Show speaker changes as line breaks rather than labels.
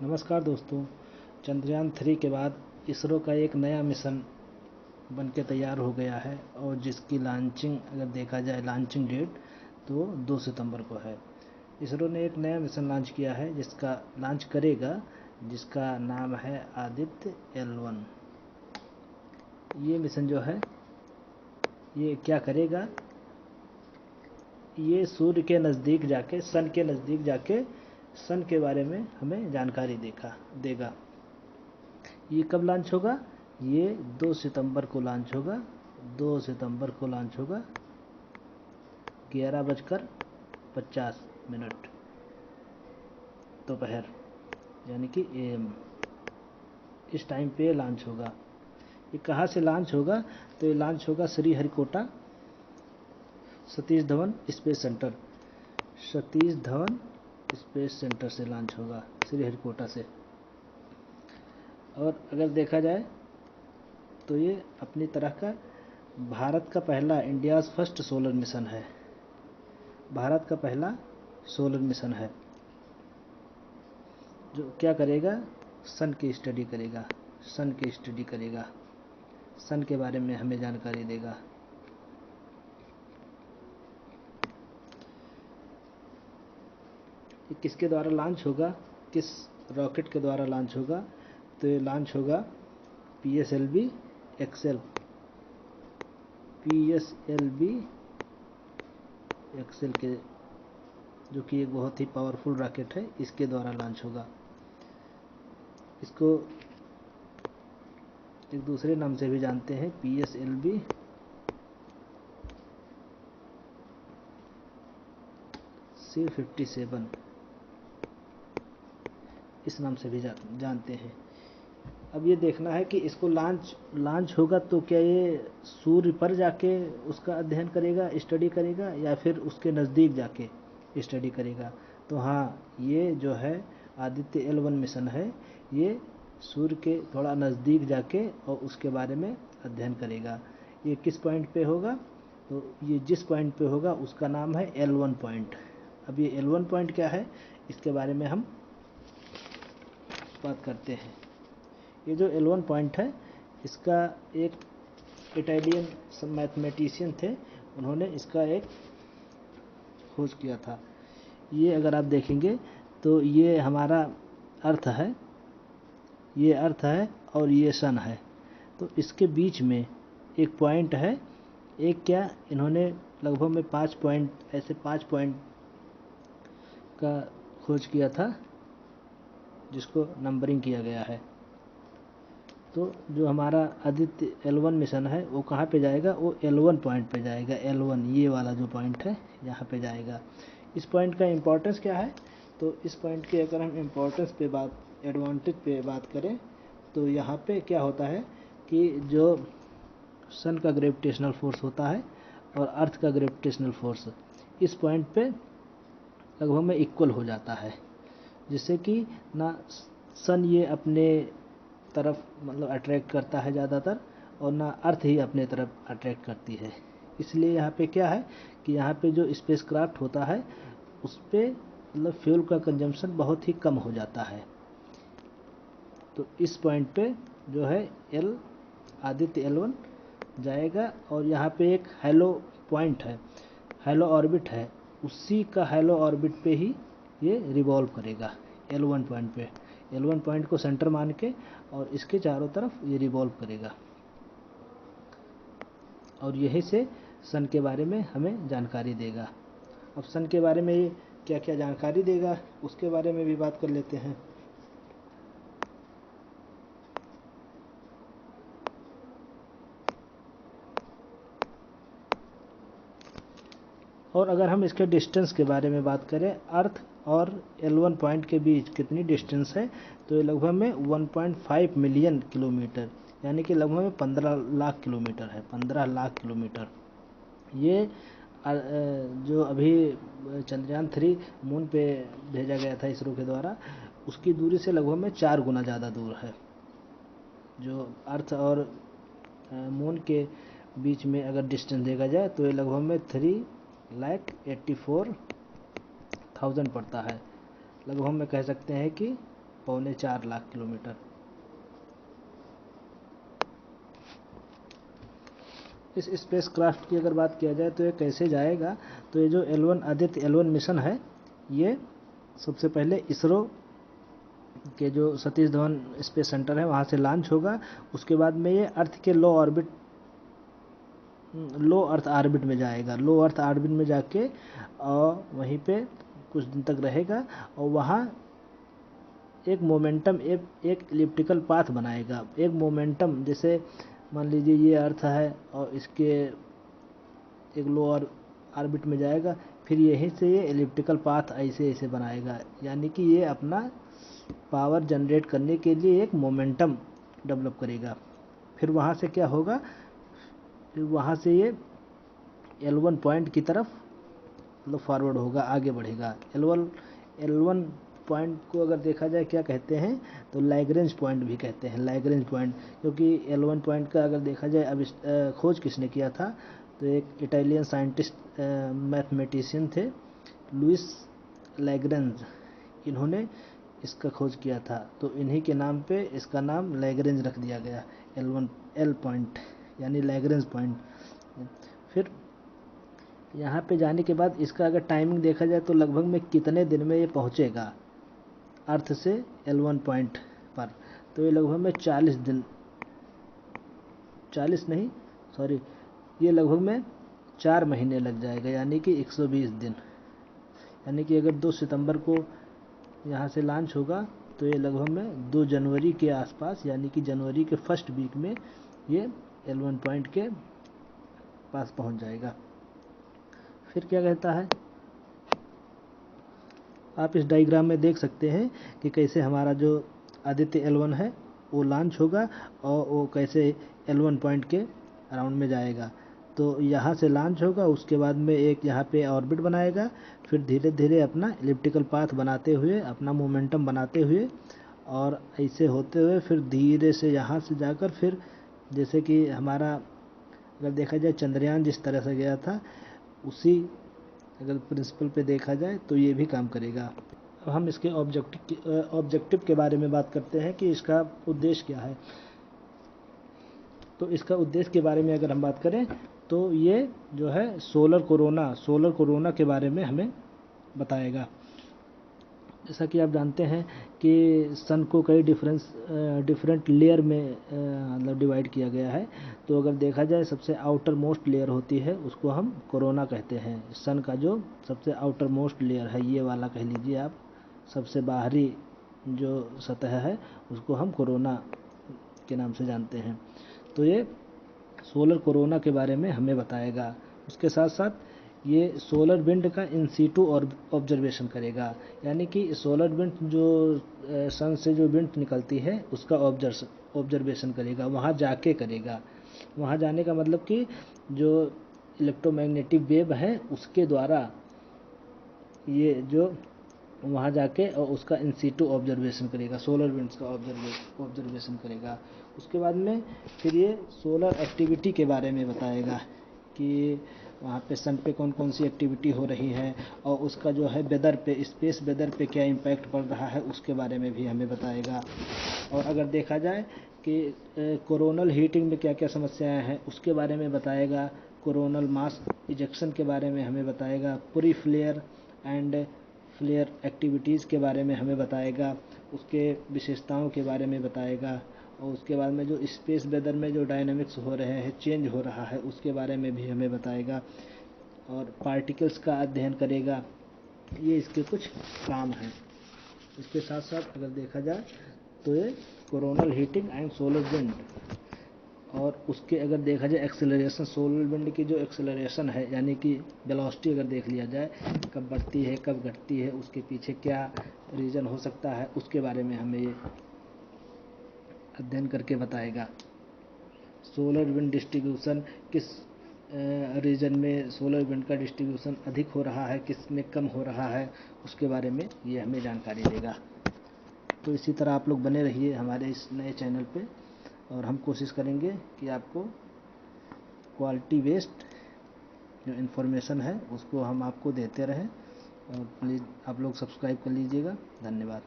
नमस्कार दोस्तों। चंद्रयान 3 के बाद इसरो का एक नया मिशन बन के तैयार हो गया है और जिसकी लॉन्चिंग अगर देखा जाए लॉन्चिंग डेट तो 2 सितंबर को है। इसरो ने एक नया मिशन लॉन्च किया है जिसका लॉन्च करेगा, जिसका नाम है आदित्य L1। ये मिशन जो है ये क्या करेगा, ये सूर्य के नज़दीक जाके सन के बारे में हमें जानकारी देगा। ये कब लॉन्च होगा? ये 2 सितंबर को लॉन्च होगा। 2 सितंबर को लॉन्च होगा 11:50 दोपहर, यानी कि AM। इस टाइम पे लॉन्च होगा। ये कहाँ से लॉन्च होगा? तो ये लॉन्च होगा श्रीहरिकोटा सतीश धवन स्पेस सेंटर से लॉन्च होगा, श्रीहरिकोटा से। और अगर देखा जाए तो ये अपनी तरह का भारत का पहला इंडियाज़ फर्स्ट सोलर मिशन है। भारत का पहला सोलर मिशन है जो क्या करेगा, सन की स्टडी करेगा। सन के बारे में हमें जानकारी देगा। ये किसके द्वारा लॉन्च होगा, किस रॉकेट के द्वारा लॉन्च होगा? तो ये लॉन्च होगा PSLV एक्सेल के, जो कि एक बहुत ही पावरफुल रॉकेट है, इसके द्वारा लॉन्च होगा। इसको एक दूसरे नाम से भी जानते हैं, PSLV C-57, इस नाम से भी जानते हैं। अब ये देखना है कि इसको लॉन्च होगा तो क्या ये सूर्य पर जाके उसका अध्ययन करेगा, स्टडी करेगा, या फिर उसके नज़दीक जाके स्टडी करेगा? तो हाँ, ये जो है आदित्य L1 मिशन है, ये सूर्य के थोड़ा नज़दीक जाके और उसके बारे में अध्ययन करेगा। ये किस पॉइंट पे होगा? तो ये जिस पॉइंट पे होगा उसका नाम है L1 पॉइंट। अब ये L1 पॉइंट क्या है, इसके बारे में हम बात करते हैं। ये जो L1 पॉइंट है, इसका एक इटालियन मैथमेटिशियन थे, उन्होंने इसका एक खोज किया था। ये अगर आप देखेंगे तो ये हमारा अर्थ है, और ये सन है। तो इसके बीच में एक पॉइंट है। एक क्या, इन्होंने लगभग में 5 पॉइंट का खोज किया था, जिसको नंबरिंग किया गया है। तो जो हमारा आदित्य L1 मिशन है वो कहाँ पे जाएगा? वो L1 पॉइंट पे जाएगा। L1 ये वाला जो पॉइंट है यहाँ पे जाएगा। इस पॉइंट का इम्पोर्टेंस क्या है? तो इस पॉइंट के अगर हम इम्पोर्टेंस पे एडवांटेज पे बात करें तो यहाँ पे क्या होता है कि जो सन का ग्रेविटेशनल फोर्स होता है और अर्थ का ग्रेविटेशनल फोर्स इस पॉइंट पे लगभग में इक्वल हो जाता है, जिससे कि ना सन ये अपने तरफ मतलब अट्रैक्ट करता है ज़्यादातर, और ना अर्थ ही अपने तरफ अट्रैक्ट करती है। इसलिए यहाँ पे क्या है कि यहाँ पे जो स्पेसक्राफ्ट होता है उस पर मतलब फ्यूल का कंजम्पशन बहुत ही कम हो जाता है। तो इस पॉइंट पे जो है आदित्य L1 जाएगा, और यहाँ पे एक हेलो ऑर्बिट है, उसी का हेलो ऑर्बिट पे ही ये रिवॉल्व करेगा L1 पॉइंट पे। L1 पॉइंट को सेंटर मान के और इसके चारों तरफ ये रिवॉल्व करेगा, और यही से सन के बारे में हमें जानकारी देगा। अब सन के बारे में ये क्या क्या जानकारी देगा उसके बारे में भी बात कर लेते हैं। और अगर हम इसके डिस्टेंस के बारे में बात करें, अर्थ और L1 पॉइंट के बीच कितनी डिस्टेंस है, तो ये लगभग में 1.5 मिलियन किलोमीटर, यानी कि लगभग में 15 लाख किलोमीटर है। 15 लाख किलोमीटर। ये जो अभी चंद्रयान 3 मून पे भेजा गया था इसरो के द्वारा, उसकी दूरी से लगभग में 4 गुना ज़्यादा दूर है। जो अर्थ और मून के बीच में अगर डिस्टेंस देखा जाए तो ये लगभग में 3,84,000 पड़ता है। लगभग में कह सकते हैं कि 4.25 लाख किलोमीटर। इस स्पेस क्राफ्ट की अगर बात किया जाए तो ये कैसे जाएगा, तो ये जो L1 आदित्य L1 मिशन है, ये सबसे पहले इसरो के जो सतीश धवन स्पेस सेंटर है वहाँ से लॉन्च होगा। उसके बाद में ये अर्थ के लो अर्थ ऑर्बिट में जाएगा। लो अर्थ ऑर्बिट में जाके और वहीं पे कुछ दिन तक रहेगा और वहाँ एक मोमेंटम एक इलिप्टिकल पाथ बनाएगा। एक मोमेंटम, जैसे मान लीजिए ये अर्थ है और इसके एक लोअर ऑर्बिट में जाएगा, फिर यहीं से ये इलिप्टिकल पाथ ऐसे ऐसे बनाएगा, यानी कि ये अपना पावर जनरेट करने के लिए एक मोमेंटम डेवलप करेगा। फिर वहाँ से क्या होगा, फिर वहाँ से ये L1 पॉइंट की तरफ मतलब फॉरवर्ड होगा, आगे बढ़ेगा। L1 पॉइंट को अगर देखा जाए क्या कहते हैं, तो लैग्रेंज पॉइंट भी कहते हैं, लैग्रेंज पॉइंट। क्योंकि L1 पॉइंट का अगर देखा जाए अब खोज किसने किया था, तो एक इटालियन साइंटिस्ट मैथमेटिशियन थे, लुइस लैग्रेंज। इन्होंने इसका खोज किया था, तो इन्हीं के नाम पे इसका नाम लैग्रेंज रख दिया गया, L पॉइंट यानी लैग्रेंज पॉइंट। फिर यहाँ पे जाने के बाद इसका अगर टाइमिंग देखा जाए तो लगभग में कितने दिन में ये पहुँचेगा अर्थ से L1 पॉइंट पर, तो ये लगभग में 40 दिन, 40 नहीं सॉरी, ये लगभग में 4 महीने लग जाएगा, यानी कि 120 दिन। यानी कि अगर 2 सितंबर को यहाँ से लॉन्च होगा तो ये लगभग में 2 जनवरी के आसपास, यानी कि जनवरी के फर्स्ट वीक में ये L1 पॉइंट के पास पहुँच जाएगा। फिर क्या कहता है, आप इस डायग्राम में देख सकते हैं कि कैसे हमारा जो आदित्य L1 है वो लॉन्च होगा और वो कैसे L1 पॉइंट के अराउंड में जाएगा। तो यहाँ से लॉन्च होगा, उसके बाद में एक यहाँ पे ऑर्बिट बनाएगा, फिर धीरे धीरे अपना इलिप्टिकल पाथ बनाते हुए, अपना मोमेंटम बनाते हुए और ऐसे होते हुए फिर धीरे से यहाँ से जाकर फिर जैसे कि हमारा अगर देखा जाए चंद्रयान जिस तरह से गया था, उसी अगर प्रिंसिपल पे देखा जाए तो ये भी काम करेगा। अब हम इसके ऑब्जेक्टिव के बारे में बात करते हैं कि इसका उद्देश्य क्या है। तो इसका उद्देश्य के बारे में अगर हम बात करें तो ये जो है सोलर कोरोना के बारे में हमें बताएगा। जैसा कि आप जानते हैं कि सन को कई डिफरेंट लेयर में मतलब डिवाइड किया गया है। तो अगर देखा जाए सबसे आउटर मोस्ट लेयर होती है उसको हम कोरोना कहते हैं। सन का जो सबसे आउटर मोस्ट लेयर है, ये वाला कह लीजिए आप, सबसे बाहरी जो सतह है उसको हम कोरोना के नाम से जानते हैं। तो ये सोलर कोरोना के बारे में हमें बताएगा। उसके साथ साथ ये सोलर विंड का इन सीटू और ऑब्जर्वेशन करेगा, यानी कि सोलर विंड जो सन से जो विंड निकलती है उसका ऑब्जर्वेशन करेगा, वहाँ जाके करेगा। वहाँ जाने का मतलब कि जो इलेक्ट्रोमैग्नेटिक वेव है उसके द्वारा ये जो वहाँ जाके और उसका इन सीटू ऑब्जर्वेशन करेगा, सोलर विंड्स का ऑब्जर्वेशन करेगा। उसके बाद में फिर ये सोलर एक्टिविटी के बारे में बताएगा कि वहाँ पे सन पे कौन कौन सी एक्टिविटी हो रही है और उसका जो है वेदर पे, स्पेस वेदर पे क्या इम्पैक्ट पड़ रहा है उसके बारे में भी हमें बताएगा। और अगर देखा जाए कि कोरोनल हीटिंग में क्या क्या समस्याएं हैं उसके बारे में बताएगा। कोरोनल मास इजेक्शन के बारे में हमें बताएगा। पूरी फ्लेयर एंड फ्लेयर एक्टिविटीज़ के बारे में हमें बताएगा, उसके विशेषताओं के बारे में बताएगा। और उसके बाद में जो स्पेस वेदर में जो डायनामिक्स हो रहे हैं, चेंज हो रहा है, उसके बारे में भी हमें बताएगा। और पार्टिकल्स का अध्ययन करेगा। ये इसके कुछ काम हैं। इसके साथ साथ अगर देखा जाए तो ये coronal heating and solar wind, और उसके अगर देखा जाए एक्सेलरेशन, सोलर विंड की जो एक्सेलरेशन है यानी कि वेलोसिटी अगर देख लिया जाए कब बढ़ती है कब घटती है, उसके पीछे क्या रीज़न हो सकता है, उसके बारे में हमें ये अध्ययन करके बताएगा। सोलर विंड डिस्ट्रीब्यूशन, किस रीजन में सोलर विंड का डिस्ट्रीब्यूशन अधिक हो रहा है, किस में कम हो रहा है, उसके बारे में ये हमें जानकारी देगा। तो इसी तरह आप लोग बने रहिए हमारे इस नए चैनल पे, और हम कोशिश करेंगे कि आपको क्वालिटी बेस्ड जो इन्फॉर्मेशन है उसको हम आपको देते रहें। और प्लीज़ आप लोग सब्सक्राइब कर लीजिएगा। धन्यवाद।